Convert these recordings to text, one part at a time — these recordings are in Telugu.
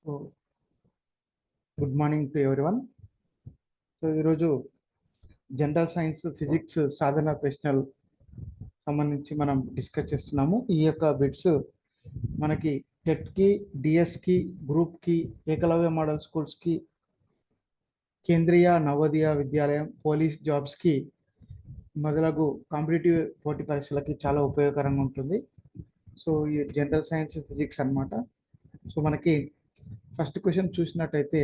So good morning to everyone. So ఈరోజు జనరల్ సైన్స్ ఫిజిక్స్ సాధన ప్రశ్నలు సంబంధించి మనం డిస్కస్ చేస్తున్నాము. ఈ యొక్క బిట్స్ మనకి టెట్కి, డిఎస్కి, గ్రూప్కి, ఏకలవ్య మోడల్ స్కూల్స్కి, కేంద్రీయ నవోదయ విద్యాలయం, పోలీస్ జాబ్స్కి మొదలగు కాంపిటేటివ్ పోటీ పరీక్షలకి చాలా ఉపయోగకరంగా ఉంటుంది. సో ఈ జనరల్ సైన్స్ ఫిజిక్స్ అన్నమాట. సో మనకి ఫస్ట్ క్వశ్చన్ చూసినట్టయితే,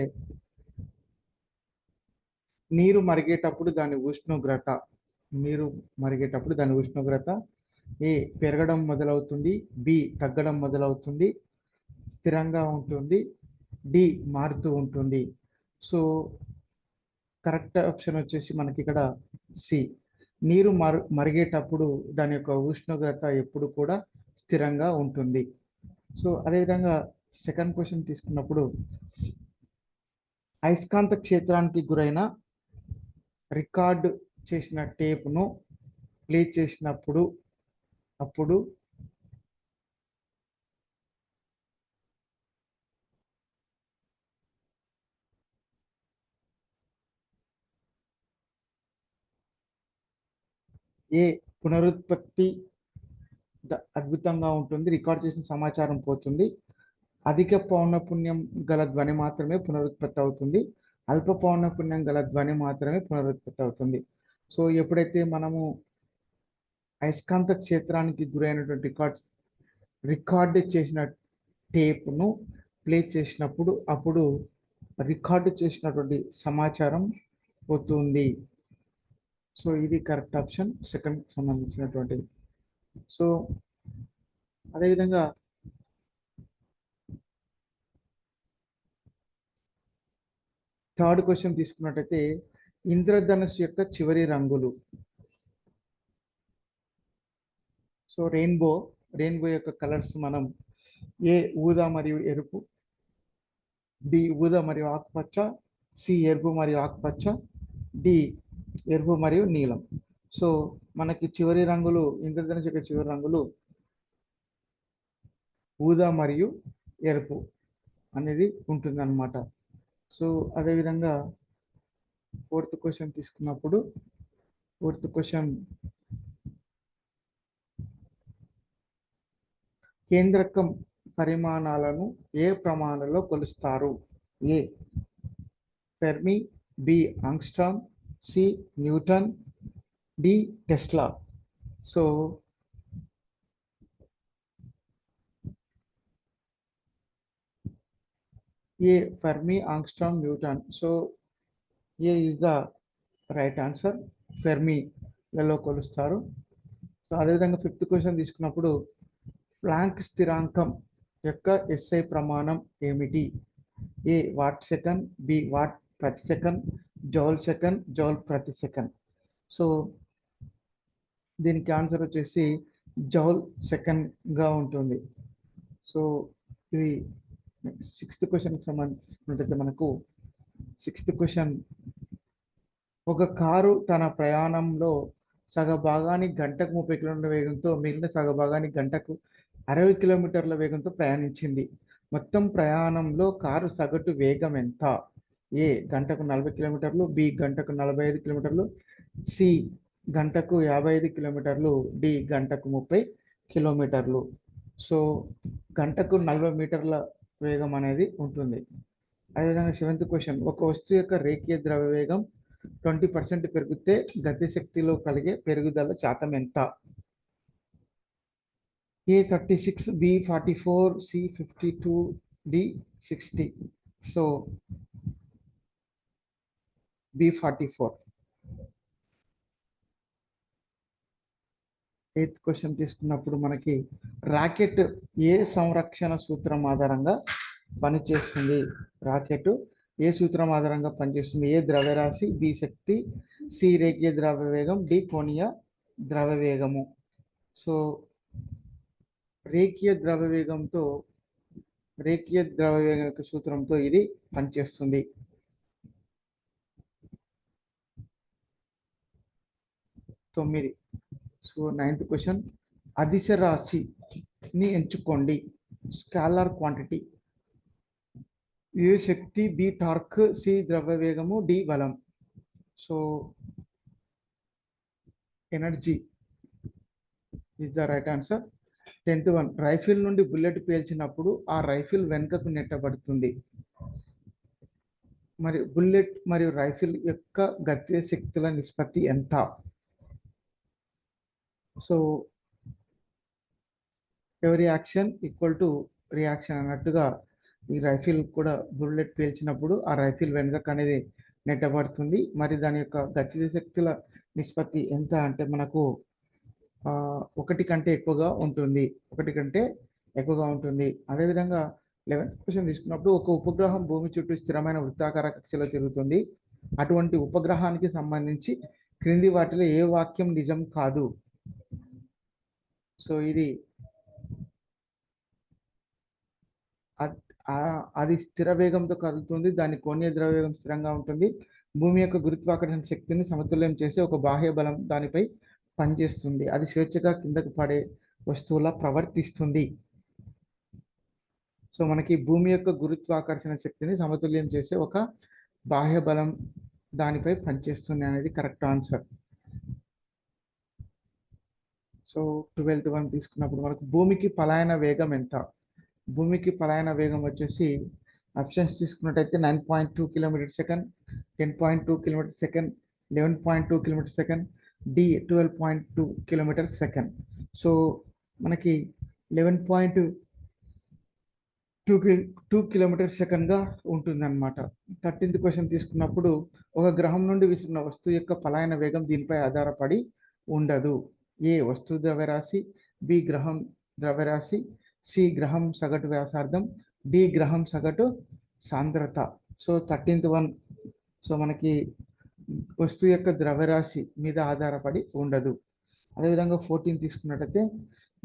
నీరు మరిగేటప్పుడు దాని ఉష్ణోగ్రత ఏ పెరగడం మొదలవుతుంది, బి తగ్గడం మొదలవుతుంది, స్థిరంగా ఉంటుంది, డి మారుతూ ఉంటుంది. సో కరెక్ట్ ఆప్షన్ వచ్చేసి మనకి ఇక్కడ సి. నీరు మరిగేటప్పుడు దాని యొక్క ఉష్ణోగ్రత ఎప్పుడు కూడా స్థిరంగా ఉంటుంది. సో అదేవిధంగా సెకండ్ క్వశ్చన్ తీసుకున్నప్పుడు, అయస్కాంత క్షేత్రానికి గురైన రికార్డ్ చేసిన టేప్ను ప్లే చేసినప్పుడు అప్పుడు ఏ పునరుత్పత్తి అద్భుతంగా ఉంటుంది, రికార్డ్ చేసిన సమాచారం పోతుంది, అధిక పౌనఃపున్యం గల ధ్వని మాత్రమే పునరుత్పత్తి అవుతుంది, అల్ప పౌనఃపున్యం గల ధ్వని మాత్రమే పునరుత్పత్తి అవుతుంది. సో ఎప్పుడైతే మనము అయస్కాంత క్షేత్రానికి గురైనటువంటి రికార్డ్ చేసిన టేప్ను ప్లే చేసినప్పుడు అప్పుడు రికార్డు చేసినటువంటి సమాచారం పోతుంది. సో ఇది కరెక్ట్ ఆప్షన్, సెకండ్ సంబంధించినటువంటిది. సో అదేవిధంగా థర్డ్ క్వశ్చన్ తీసుకున్నట్టయితే, ఇంద్రధనుస్సు యొక్క చివరి రంగులు. సో రెయిన్బో యొక్క కలర్స్ మనం ఏ ఊదా మరియు ఎరుపు, బి ఊదా మరియు ఆకుపచ్చ, సి ఎరుపు మరియు ఆకుపచ్చ, డి ఎరుపు మరియు నీలం. సో మనకి చివరి రంగులు, ఇంద్రధనుస్సు యొక్క చివరి రంగులు ఊదా మరియు ఎరుపు అనేది ఉంటుంది అన్నమాట. సో అదేవిధంగా ఫోర్త్ క్వశ్చన్ తీసుకున్నప్పుడు, ఫోర్త్ క్వశ్చన్, కేంద్రకం పరిమాణాలను ఏ ప్రమాణంలో కొలుస్తారు? A fermi, B angstrom, C newton, D tesla. So A fermi, angstrom, newton. So A is the right answer, ఫెర్మిలలో కొలుస్తారు. సో అదేవిధంగా ఫిఫ్త్ క్వశ్చన్ తీసుకున్నప్పుడు, ప్లాంక్ స్థిరాంకం యొక్క ఎస్ఐ ప్రమాణం ఏమిటి? ఏ వాట్ సెకండ్, బి వాట్ ప్రతి సెకండ్, జౌల్ సెకండ్, జౌల్ ప్రతి సెకండ్. సో దీనికి ఆన్సర్ వచ్చేసి జౌల్ సెకండ్గా ఉంటుంది. సో ఇది సిక్స్త్ క్వశ్చన్కి సంబంధించినట్లయితే మనకు సిక్స్త్ క్వశ్చన్, ఒక కారు తన ప్రయాణంలో సగభాగాన్ని గంటకు 30 కిలోమీటర్ల వేగంతో, మిగిలిన సగభాగాన్ని గంటకు 60 కిలోమీటర్ల వేగంతో ప్రయాణించింది. మొత్తం ప్రయాణంలో కారు సగటు వేగం ఎంత? ఏ గంటకు 40 కిలోమీటర్లు, బి గంటకు 45 కిలోమీటర్లు, సి గంటకు 55 కిలోమీటర్లు, డి గంటకు 30 కిలోమీటర్లు. సో గంటకు 40 మీటర్ల వేగం అనేది ఉంటుంది. అదేవిధంగా సెవెంత్ క్వశ్చన్, ఒక వస్తువు యొక్క రేఖీయ ద్రవ్యవేగం 20% పెరిగితే గతిశక్తిలో కలిగే పెరుగుదల శాతం ఎంత? A 36, B 44, C 52, D 60. So B 44. Eighth question తీసుకున్నప్పుడు మనకి రాకెట్ ఏ సంరక్షణ సూత్రం ఆధారంగా పనిచేస్తుంది? రాకెట్ ఏ సూత్రం ఆధారంగా పనిచేస్తుంది? ఏ ద్రవ్యరాశి, బి శక్తి, సి రేఖీయ ద్రవ్యవేగం, డి కోణీయ ద్రవ్యవేగము. సో రేఖీయ ద్రవ్యవేగం యొక్క సూత్రంతో ఇది పనిచేస్తుంది. 9. సో నైన్త్ క్వశ్చన్, అదిశ రాశిని ఎంచుకోండి. స్కాలర్ క్వాంటిటీ ఏ శక్తి, బి టార్క్, సి ద్రవ్య వేగము, డి బలం. So energy is the right answer. 10th one, rifle నుండి బుల్లెట్ పేల్చినప్పుడు ఆ రైఫిల్ వెనుకకు నెట్టబడుతుంది. మరి బుల్లెట్ మరియు రైఫిల్ యొక్క గతిజ శక్తుల నిష్పత్తి ఎంత? సో ఎవరి యాక్షన్ ఈక్వల్ టు రియాక్షన్ అన్నట్టుగా ఈ రైఫిల్ కూడా బుల్లెట్ పేల్చినప్పుడు ఆ రైఫిల్ వెనుక అనేది నెట్టబడుతుంది. మరి దాని యొక్క గతిజ శక్తుల నిష్పత్తి ఎంత అంటే మనకు 1 కంటే ఎక్కువగా ఉంటుంది. 1 కంటే ఎక్కువగా ఉంటుంది. అదేవిధంగా 11th క్వశ్చన్ తీసుకున్నప్పుడు ఒక ఉపగ్రహం భూమి చుట్టూ స్థిరమైన వృత్తాకార కక్షలో తిరుగుతుంది. అటువంటి ఉపగ్రహానికి సంబంధించి క్రింది వాటిలో ఏ వాక్యం నిజం కాదు? సో ఇది అది స్థిర వేగంతో కదులుతుంది. దాని కోణీయ ద్రవ్యవేగం స్థిరంగా ఉంటుంది. భూమి యొక్క గురుత్వాకర్షణ శక్తిని సమతుల్యం చేసే ఒక బాహ్య బలం దానిపై పనిచేస్తుంది. అది స్వేచ్ఛగా కిందకు పడే వస్తువులా ప్రవర్తిస్తుంది. సో మనకి భూమి యొక్క గురుత్వాకర్షణ శక్తిని సమతుల్యం చేసే ఒక బాహ్య బలం దానిపై పనిచేస్తుంది అనేది correct answer. So 12th one తీసుకున్నప్పుడు మనకు భూమికి పలాయన వేగం ఎంత? భూమికి పలాయన వేగం వచ్చేసి ఆప్షన్స్ తీసుకున్నట్టయితే 9.2 kilometer second, 10.2 kilometer second, 11.2 kilometer second, D 12.2 kilometer second. So మనకి 11.2 కిలోమీటర్ సెకండ్గా ఉంటుంది అనమాట. 13th క్వశ్చన్ తీసుకున్నప్పుడు ఒక గ్రహం నుండి విసిరిన వస్తువు యొక్క పలాయన వేగం దీనిపై ఆధారపడి ఉండదు. ఏ వస్తువు ద్రవ్యరాశి, బి గ్రహం ద్రవ్యరాశి, సి గ్రహం సగటు వ్యాసార్థం, డి గ్రహం సగటు సాంద్రత. సో 13th వన్, సో మనకి వస్తువు యొక్క ద్రవ్యరాశి మీద ఆధారపడి ఉండదు. అదేవిధంగా 14 తీసుకున్నట్టయితే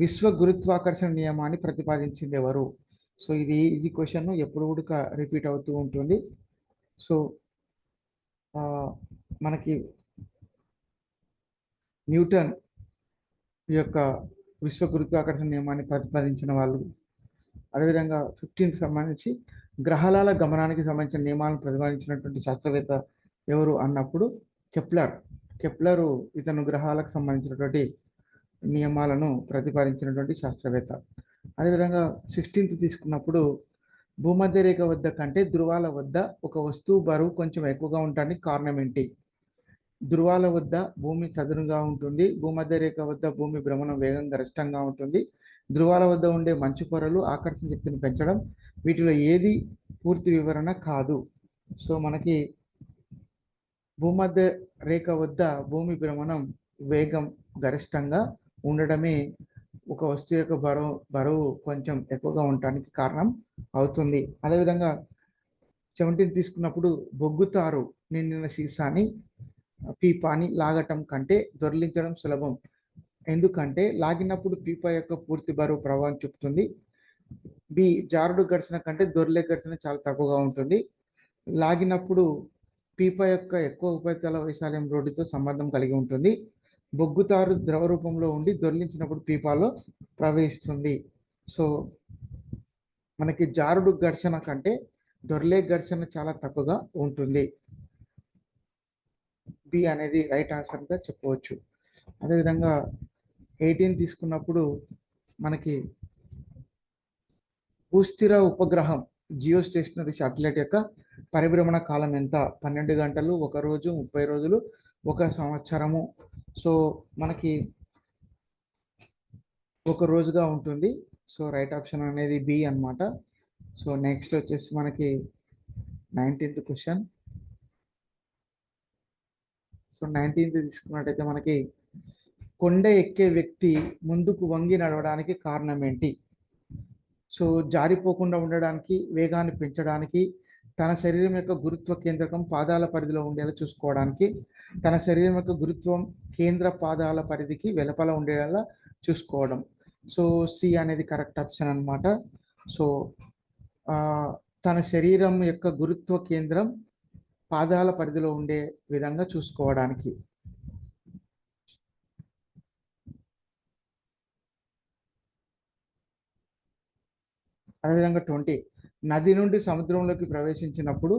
విశ్వ గురుత్వాకర్షణ నియమాన్ని ప్రతిపాదించింది ఎవరు? సో ఇది క్వశ్చన్ ఎప్పుడు కూడా రిపీట్ అవుతూ ఉంటుంది. సో మనకి న్యూటన్ యొక్క విశ్వ గురుత్వాకర్షణ నియమాన్ని ప్రతిపాదించిన వాళ్ళు. అదేవిధంగా 15th సంబంధించి గ్రహాల గమనానికి సంబంధించిన నియమాలను ప్రతిపాదించినటువంటి శాస్త్రవేత్త ఎవరు అన్నప్పుడు కెప్లరు ఇతను గ్రహాలకు సంబంధించినటువంటి నియమాలను ప్రతిపాదించినటువంటి శాస్త్రవేత్త. అదేవిధంగా 16th తీసుకున్నప్పుడు భూమధ్య రేఖ వద్ద కంటే ధృవాల వద్ద ఒక వస్తువు బరువు కొంచెం ఎక్కువగా ఉండడానికి కారణం ఏంటి? ధృవాల వద్ద భూమి చదునుగా ఉంటుంది. భూమధ్య రేఖ వద్ద భూమి భ్రమణం వేగం గరిష్టంగా ఉంటుంది. ధృవాల వద్ద ఉండే మంచు పొరలు ఆకర్షణ శక్తిని పెంచడం. వీటిలో ఏది పూర్తి వివరణ కాదు. సో మనకి భూమధ్య రేఖ వద్ద భూమి భ్రమణం వేగం గరిష్టంగా ఉండడమే ఒక వస్తువు యొక్క బరువు కొంచెం ఎక్కువగా ఉండటానికి కారణం అవుతుంది. అదేవిధంగా 17 తీసుకున్నప్పుడు బొగ్గుతారు నిండిన సీసాని పీపాని లాగటం కంటే దొర్లించడం సులభం. ఎందుకంటే లాగినప్పుడు పీపా యొక్క పూర్తి బరువు ప్రభావం చూపుతుంది. బి జారుడు ఘర్షణ కంటే దొర్లే ఘర్షణ చాలా తక్కువగా ఉంటుంది. లాగినప్పుడు పీపా యొక్క ఎక్కువ ఉపరితల వైశాల్యం రోడ్డుతో సంబంధం కలిగి ఉంటుంది. బొగ్గుతారు ద్రవ రూపంలో ఉండి దొర్లించినప్పుడు పీపాలో ప్రవహిస్తుంది. సో మనకి జారుడు ఘర్షణ కంటే దొర్లే ఘర్షణ చాలా తక్కువగా ఉంటుంది. బి అనేది రైట్ ఆన్సర్గా చెప్పవచ్చు. అదేవిధంగా 18 తీసుకున్నప్పుడు మనకి భూస్థిర ఉపగ్రహం జియో స్టేషనరీ శాటిలైట్ యొక్క పరిభ్రమణ కాలం ఎంత? 12 గంటలు, 1 రోజు, 30 రోజులు, 1 సంవత్సరము. సో మనకి 1 రోజుగా ఉంటుంది. సో రైట్ ఆప్షన్ అనేది బి అన్నమాట. సో నెక్స్ట్ వచ్చేసి మనకి 19th క్వశ్చన్. సో 19th తీసుకున్నట్టయితే మనకి కొండ ఎక్కే వ్యక్తి ముందుకు వంగి నడవడానికి కారణం ఏంటి? సో జారిపోకుండా ఉండడానికి, వేగాన్ని పెంచడానికి, తన శరీరం యొక్క గురుత్వ కేంద్రకం పాదాల పరిధిలో ఉండేలా చూసుకోవడానికి, తన శరీరం యొక్క గురుత్వం కేంద్ర పాదాల పరిధికి వెలుపల ఉండేలా చూసుకోవడం. సో సి అనేది కరెక్ట్ ఆప్షన్ అన్నమాట. సో తన శరీరం యొక్క గురుత్వ కేంద్రం పాదాల పరిధిలో ఉండే విధంగా చూసుకోవడానికి. అదేవిధంగా 20 నది నుండి సముద్రంలోకి ప్రవేశించినప్పుడు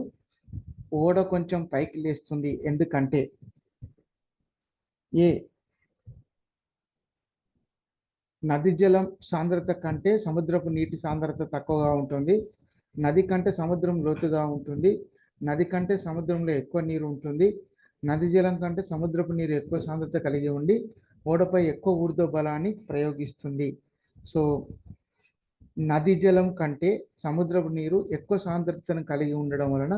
ఓడ కొంచెం పైకి లేస్తుంది ఎందుకంటే ఏ నది జలం సాంద్రత కంటే సముద్రపు నీటి సాంద్రత తక్కువగా ఉంటుంది, నది కంటే సముద్రం లోతుగా ఉంటుంది, నది కంటే సముద్రంలో ఎక్కువ నీరు ఉంటుంది, నది జలం కంటే సముద్రపు నీరు ఎక్కువ సాంద్రత కలిగి ఉండి ఓడపై ఎక్కువ ఊర్ధ్వ బలాన్ని ప్రయోగిస్తుంది. సో నది జలం కంటే సముద్రపు నీరు ఎక్కువ సాంద్రతను కలిగి ఉండడం వలన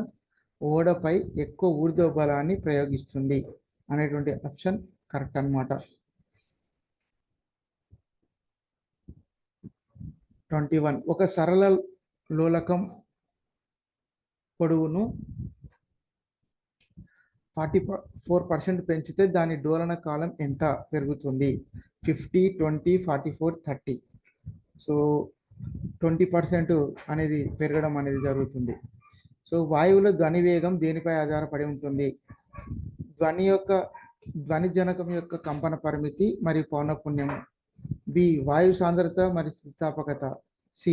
ఓడపై ఎక్కువ ఊర్ధ్వ బలాన్ని ప్రయోగిస్తుంది అనేటువంటి ఆప్షన్ కరెక్ట్ అన్నమాట. 21 ఒక సరళ లోలకం పొడవును 44% పెంచితే దాని డోలన కాలం ఎంత పెరుగుతుంది? 50, 20, 44, 30. సో 20% అనేది పెరగడం అనేది జరుగుతుంది. సో వాయువులో ధ్వని వేగం దేనిపై ఆధారపడి ఉంటుంది? ధ్వని జనకం యొక్క కంపన పరిమితి మరియు పౌనఃపున్యం. బి వాయు సాంద్రత మరియు స్థితిస్థాపకత. సి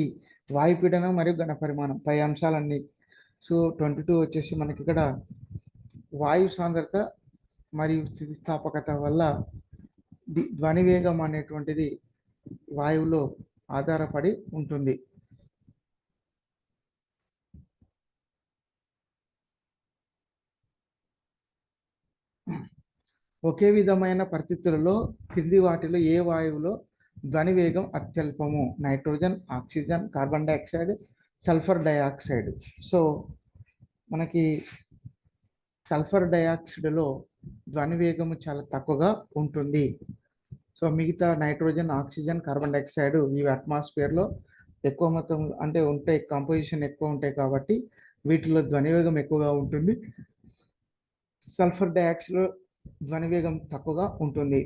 వాయుపీడనం మరియు ఘన పరిమాణం. పై అంశాలన్నీ. సో 22 వచ్చేసి మనకి ఇక్కడ వాయు సాంద్రత మరియు స్థితిస్థాపకత వల్ల ధ్వని వేగం అనేటువంటిది వాయువులో ఆధారపడి ఉంటుంది. ఒకే విధమైన పరిస్థితులలో కింది వాటిలో ఏ వాయువులో ధ్వని వేగం అత్యల్పము? Nitrogen, oxygen, carbon dioxide, sulphur dioxide. So మనకి సల్ఫర్ డైఆక్సైడ్లో ధ్వని వేగము చాలా తక్కువగా ఉంటుంది. సో మిగతా నైట్రోజన్, ఆక్సిజన్, కార్బన్ డైఆక్సైడ్ ఇవి అట్మాస్ఫియర్లో ఎక్కువ మొత్తం అంటే ఉంటాయి, కంపోజిషన్ ఎక్కువ ఉంటాయి కాబట్టి వీటిలో ధ్వని వేగం ఎక్కువగా ఉంటుంది. సల్ఫర్ డైఆక్సైడ్లో ధ్వని వేగం తక్కువగా ఉంటుంది.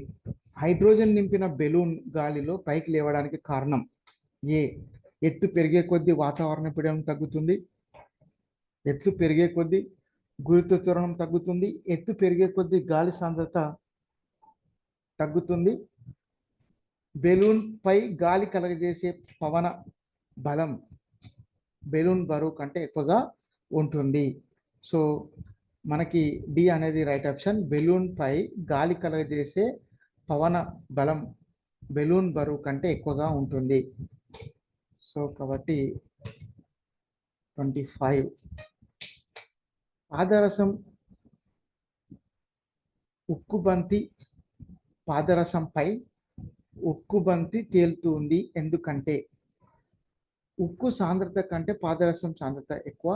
హైడ్రోజన్ నింపిన బెలూన్ గాలిలో పైకి లేవడానికి కారణం? ఏ ఎత్తు పెరిగే కొద్దీ వాతావరణ పీడనం తగ్గుతుంది, ఎత్తు పెరిగే కొద్దీ గురుత్వ త్వరణం తగ్గుతుంది, ఎత్తు పెరిగే కొద్దీ గాలి సాంద్రత తగ్గుతుంది, బెలూన్ పై గాలి కలగజేసే పవన బలం బెలూన్ బరువు కంటే ఎక్కువగా ఉంటుంది. సో మనకి డి అనేది రైట్ ఆప్షన్. బెలూన్ పై గాలి కలగజేసే పవన బలం బెలూన్ బరువు కంటే ఎక్కువగా ఉంటుంది. సో కాబట్టి 25 పాదరసం ఉక్కుబంతి పాదరసంపై ఉక్కుబంతి తేలుతుంది ఎందుకంటే? ఉక్కు సాంద్రత కంటే పాదరసం సాంద్రత ఎక్కువ,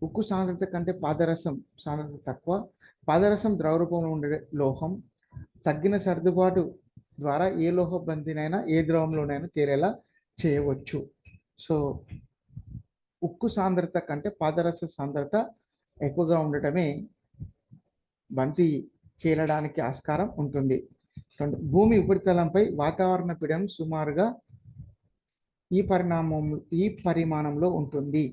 ఉక్కు సాంద్రత కంటే పాదరసం సాంద్రత తక్కువ, పాదరసం ద్రవ రూపంలో ఉండే లోహం, తగ్గిన సర్దుబాటు ద్వారా ఏ లోహ బంతినైనా ఏ ద్రవంలోనైనా తేలేలా చేయవచ్చు. సో ఉక్కు సాంద్రత కంటే పాదరస సాంద్రత ఎక్కువగా ఉండటమే బంతి తేలడానికి ఆస్కారం ఉంటుంది. భూమి ఉపరితలంపై వాతావరణ పీడనం సుమారుగా ఈ పరిమాణంలో ఉంటుంది.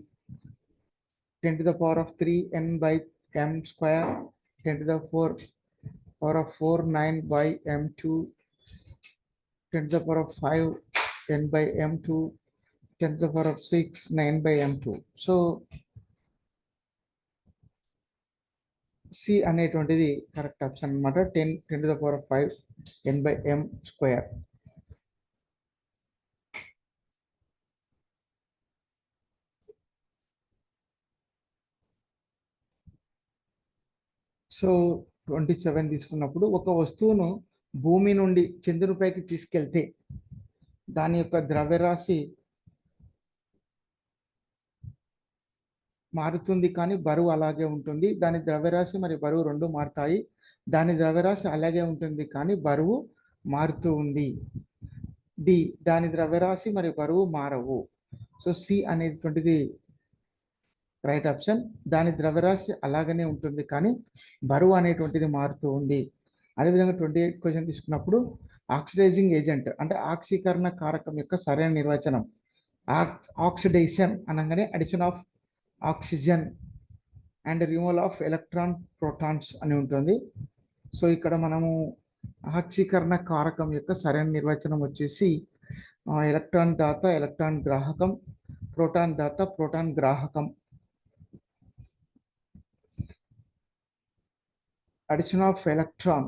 10⁻³ N/m², 10⁻⁴ 9/m², 10⁵ N/m², 10⁶ 9/m². So C అనేటువంటిది కరెక్ట్ ఆప్షన్ అనమాట. 10⁵ N/m². సో 27 తీసుకున్నప్పుడు ఒక వస్తువును భూమి నుండి చంద్రునిపైకి తీసుకెళ్తే దాని యొక్క ద్రవ్యరాశి మారుతుంది కానీ బరువు అలాగే ఉంటుంది. దాని ద్రవ్యరాశి మరియు బరువు రెండు మారుతాయి. దాని ద్రవ్యరాశి అలాగే ఉంటుంది కానీ బరువు మారుతూ ఉంది. డి దాని ద్రవ్యరాశి మరియు బరువు మారవు. సో సి అనేటువంటిది రైట్ ఆప్షన్. దాని ద్రవ్యరాశి అలాగనే ఉంటుంది కానీ బరువు అనేటువంటిది మారుతూ ఉంది. అదేవిధంగా 28 క్వశ్చన్ తీసుకున్నప్పుడు ఆక్సిడైజింగ్ ఏజెంట్ అంటే ఆక్సీకరణ కారకం యొక్క సరైన నిర్వచనం. ఆక్సిడేషన్ అనగానే addition of oxygen and removal of electron protons అని ఉంటుంది. సో ఇక్కడ మనము ఆక్సీకరణ కారకం యొక్క సరైన నిర్వచనం వచ్చేసి ఎలక్ట్రాన్ దాత, ఎలక్ట్రాన్ గ్రాహకం, ప్రోటాన్ దాత, ప్రోటాన్ గ్రాహకం. Addition of electron,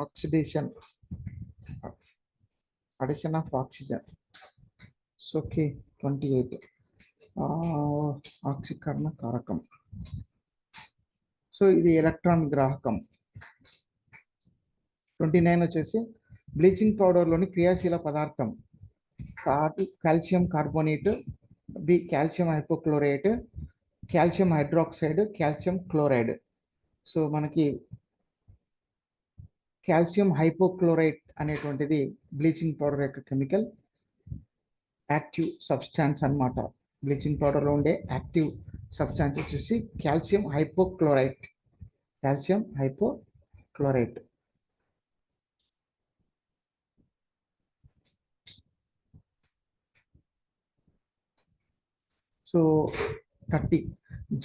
oxidation, addition of oxygen. So okay 28 ఆక్సీకరణ కారకం. సో ఇది ఎలక్ట్రాన్ గ్రాహకం. 29 వచ్చేసి బ్లీచింగ్ పౌడర్లోని క్రియాశీల పదార్థం calcium carbonate, B calcium hypochlorite, calcium hydroxide, calcium chloride. So మనకి కాల్షియం హైపోక్లోరైట్ అనేటువంటిది బ్లీచింగ్ పౌడర్ యొక్క కెమికల్ యాక్టివ్ సబ్స్టాన్స్ అన్నమాట. బ్లీచింగ్ పౌడర్లో ఉండే యాక్టివ్ సబ్స్టాన్స్ వచ్చేసి calcium hypochlorite. Calcium hypochlorite. So 30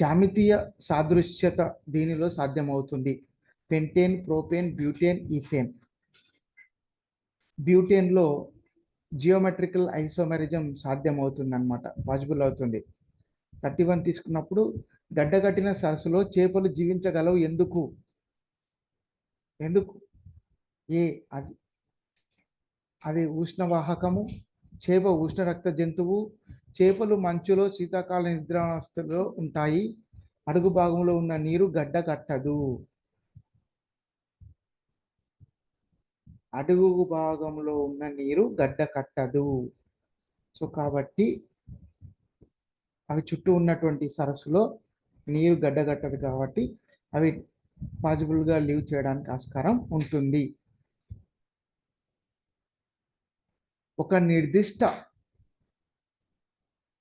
జామితీయ సాదృశ్యత దీనిలో సాధ్యమవుతుంది. Pentane, propane, butane, ethane. బ్యూటేన్లో జియోమెట్రికల్ ఐసోమెరిజం సాధ్యమవుతుంది అన్నమాట, పాసిబుల్ అవుతుంది. 31 తీసుకున్నప్పుడు గడ్డగట్టిన సరస్సులో చేపలు జీవించగలవు ఎందుకు? ఎందుకు? అది ఉష్ణవాహకము, చేప ఉష్ణరక్త జంతువు, చేపలు మంచులో శీతాకాల నిద్రావస్థలో ఉంటాయి, అడుగు భాగంలో ఉన్న నీరు గడ్డ కట్టదు. అడుగు భాగంలో ఉన్న నీరు గడ్డ కట్టదు. సో కాబట్టి అవి చుట్టూ ఉన్నటువంటి సరస్సులో నీరు గడ్డగట్టదు కాబట్టి అవి పాజిబుల్గా లీవ్ చేయడానికి ఆస్కారం ఉంటుంది. ఒక నిర్దిష్ట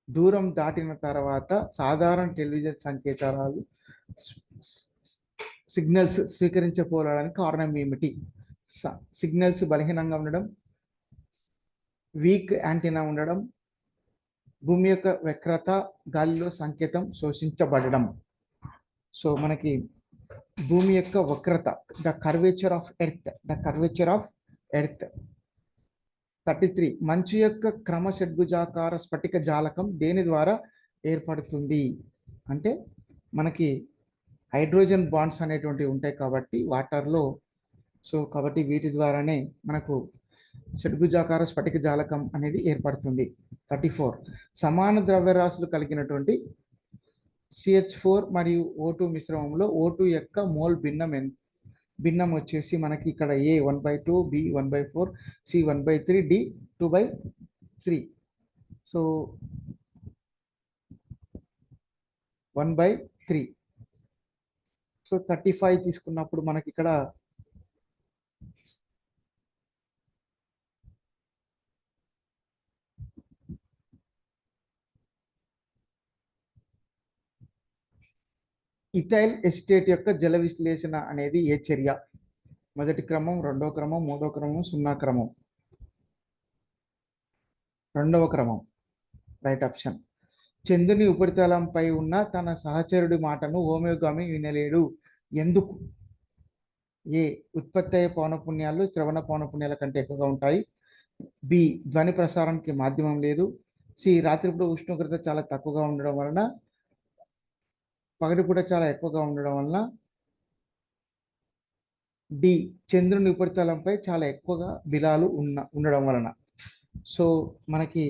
దూరం దాటిన తర్వాత సాధారణ టెలివిజన్ సంకేతాలు సిగ్నల్స్ స్వీకరించకపోవడానికి కారణం ఏమిటి? సిగ్నల్స్ బలహీనంగా ఉండడం, వీక్ యాంటీనా ఉండడం, భూమి యొక్క వక్రత, గాలిలో సంకేతం శోషించబడడం. సో మనకి భూమి యొక్క వక్రత, the curvature of earth, the curvature of earth. 33 మంచు యొక్క క్రమ షడ్భుజాకార స్ఫటిక జాలకం దేని ద్వారా ఏర్పడుతుంది అంటే మనకి హైడ్రోజన్ బాండ్స్ అనేటువంటివి ఉంటాయి కాబట్టి వాటర్లో. సో కాబట్టి వీటి ద్వారానే మనకు షడ్భుజాకార స్ఫటిక జాలకం అనేది ఏర్పడుతుంది. 34 సమాన ద్రవ్యరాశులు కలిగినటువంటి CH4 మరియు O2 మిశ్రమంలో O2 యొక్క మోల్ భిన్నం వచ్చేసి మనకి ఇక్కడ A 1/2, B 1/4, C 1/3, D 2/3. So 1/3. So 35 తీసుకున్నప్పుడు మనకి ఇక్కడ ఇథైల్ ఎస్టేట్ యొక్క జల విశ్లేషణ అనేది ఏ చర్య? మొదటి క్రమం, రెండవ క్రమం, మూడవ క్రమం, 0 క్రమం. రెండవ క్రమం రైట్ ఆప్షన్. చంద్రుని ఉపరితలంపై ఉన్న తన సహచరుడి మాటను హోమియోగామి వినలేడు ఎందుకు? ఏ ఉత్పత్తి అయ్యే పౌనపుణ్యాలు శ్రవణ పౌనపుణ్యాల కంటే ఎక్కువగా ఉంటాయి, బి ధ్వని ప్రసారానికి మాధ్యమం లేదు, సి రాత్రిపూట ఉష్ణోగ్రత చాలా తక్కువగా ఉండడం వలన, పగటిపూట చాలా ఎక్కువగా ఉండడం వలన, డి చంద్రుని ఉపరితలంపై చాలా ఎక్కువగా బిలాలు ఉండడం వలన. సో మనకి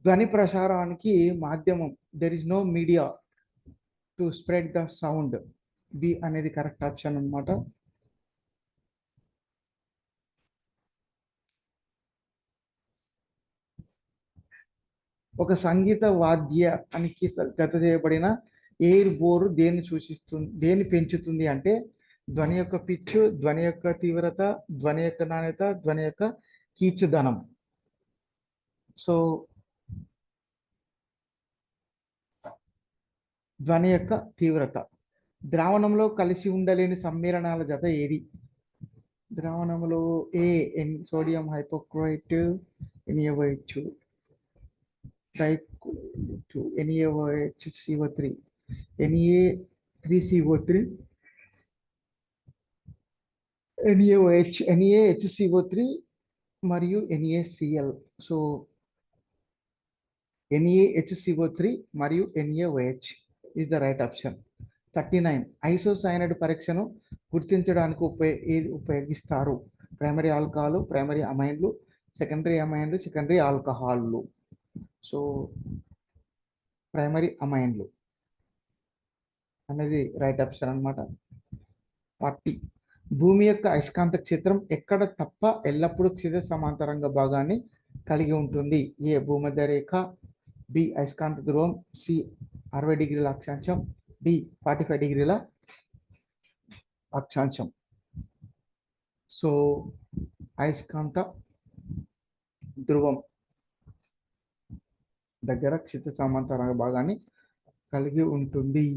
ధ్వని ప్రసారానికి మాధ్యమం, there is no media to spread the sound. B అనేది కరెక్ట్ ఆప్షన్ అన్నమాట. ఒక సంగీత వాద్యానికి జత చేయబడిన ఎయిర్ బోర్ దేన్ని పెంచుతుంది అంటే ధ్వని యొక్క పిచ్చు, ధ్వని యొక్క తీవ్రత, ధ్వని యొక్క నాణ్యత, ధ్వని యొక్క కీచుదనం. సో ధ్వని యొక్క తీవ్రత. ద్రావణంలో కలిసి ఉండలేని సమ్మేళనాల జత ఏది? ద్రావణంలో sodium hypochlorite, NaOH, NaOH, Na3CO3, NaOH, NaHCO3, మరియు NaCl. సో NaHCO3 మరియు NaOH is the right option. 39 isocyanide పరీక్షను గుర్తించడానికి ఉపయోగిస్తారు? ప్రైమరీ ఆల్కహాల్, ప్రైమరీ అమైన్లు, సెకండరీ అమైన్లు, సెకండరీ ఆల్కహాల్లు. సో ప్రైమరీ అమైన్లు అనేది రైట్ ఆప్షన్ అన్నమాట. 40 భూమి యొక్క అయస్కాంత క్షేత్రం ఎక్కడ తప్ప ఎల్లప్పుడూ క్షితిజ సమాంతరంగా భాగాన్ని కలిగి ఉంటుంది? ఏ భూమధ్య రేఖ, బి అయస్కాంత ధ్రువం, సి 60 డిగ్రీల అక్షాంశం, డి 45 డిగ్రీల అక్షాంశం. సో అయస్కాంత ధ్రువం దగ్గర క్షితిజ సమాంతరంగ భాగాన్ని కలిగి ఉంటుంది.